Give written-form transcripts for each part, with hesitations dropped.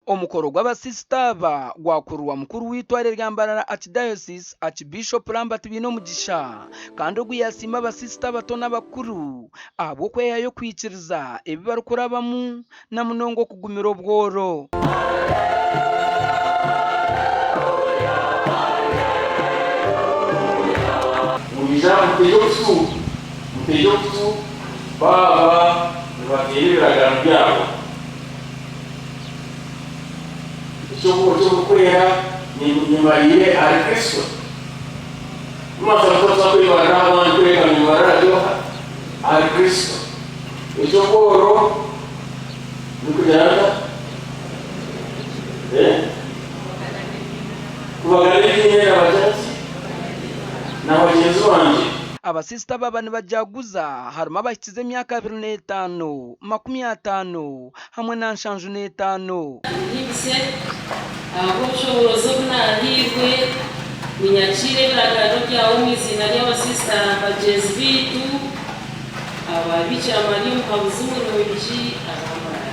Omukoro gw'abasista aba gwakurwa mukuru w'itware rya Mbarara Archdiocese Archbishop Lambert Binomugisha kandi ogwiyasima abasista bato n'abakuru abo kweyayo kwikiriza ebi barukurabamu na munongo kugumira obworo. Mutejo baba batiriraga byabo cyo gukorera ni Mariye ari Kristo mwaza kutoka kwa Bwana kweka ni marajo ari Kristo cyo koro nikujana kubagariki na wazazi na wajenzi wanje. Abasista baba nibajaguza harimo abakize emyaka 25, 50 hamwe na nshanju 5. Nibise aboshobozo bunahirwe ninyakire biragano byawo mwizina ry'abasista bagezi bitu ababikira Mariya mukabuzumurungi abamara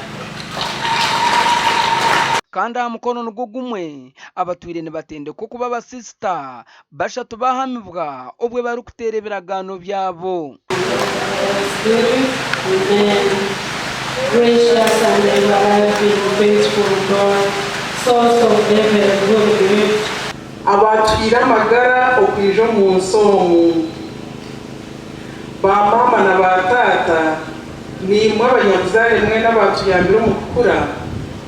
kandi amukono nugo gumwe abatwire nibatende ko kuba abasista bashatu bahamibwa obwe bari kutere biragano byabo. Gracious and everlasting faithful God, source of heaven and good gift. Abatwira amagara okwijo mu nsomu ba mama na batata ni mwe abanyabuzare mwe n'abatuyambira umukura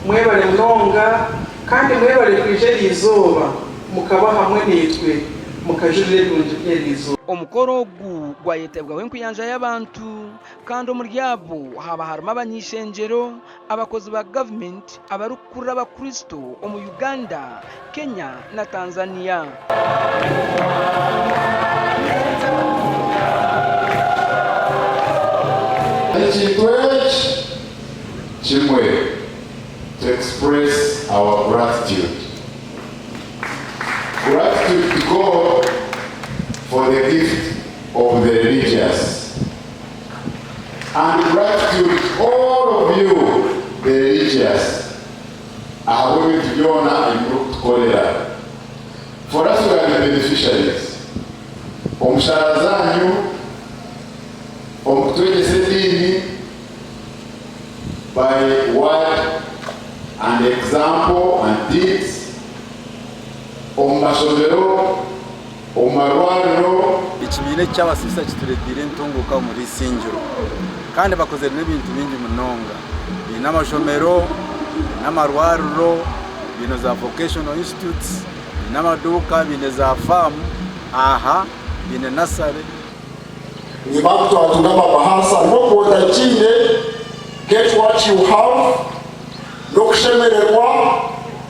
mwe bari mnonga kandi mwe bari kwije rizoba mukaba hamwe nitwe mukajurire runje rizoba. Omukoro ogu gwayetebwa nkuyanja y'abantu kandi omuryabo haba harimo abanyishengero abakozi ba government abarukura abakristo omu Uganda, Kenya na Tanzania. Chimwe to express our gratitude to God for the gift of the religious, and gratitude to all of you, the religious, are willing to join in group cholera. For us, we are the beneficiaries. Omushahara zanyu, omutwegese dini by word and example and deeds, omashomero omarwariro. Ikibine cy'abasista kituredire ntunguka muri Sinjiro kandi bakoze n'ibintu bingi munonga n'amashomero n'amarwariro bino za vocational institutes n'amaduka bine za farm aha bine nasare ni bantu watungama bahasa no kuota chinde get what you have no kushemererwa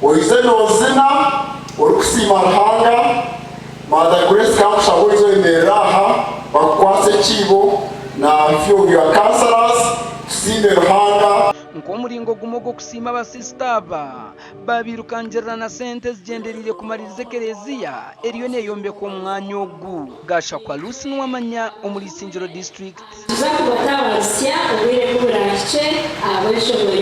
oizeno zina orukusima ruhanga Mother Grace Campus awezo imeraha bakwase chibo na few of your counselors tusime ruhanga nkomuringo gumogo kusima abasista aba babirukangira na sente zigenderire kumaririze kereziya eriyo neyombe ko mwanya ogu gasha kwa Lucy n'wamanya omuri Sinjiro district Tuzakubatabasya obwire kuburakice abeshoboye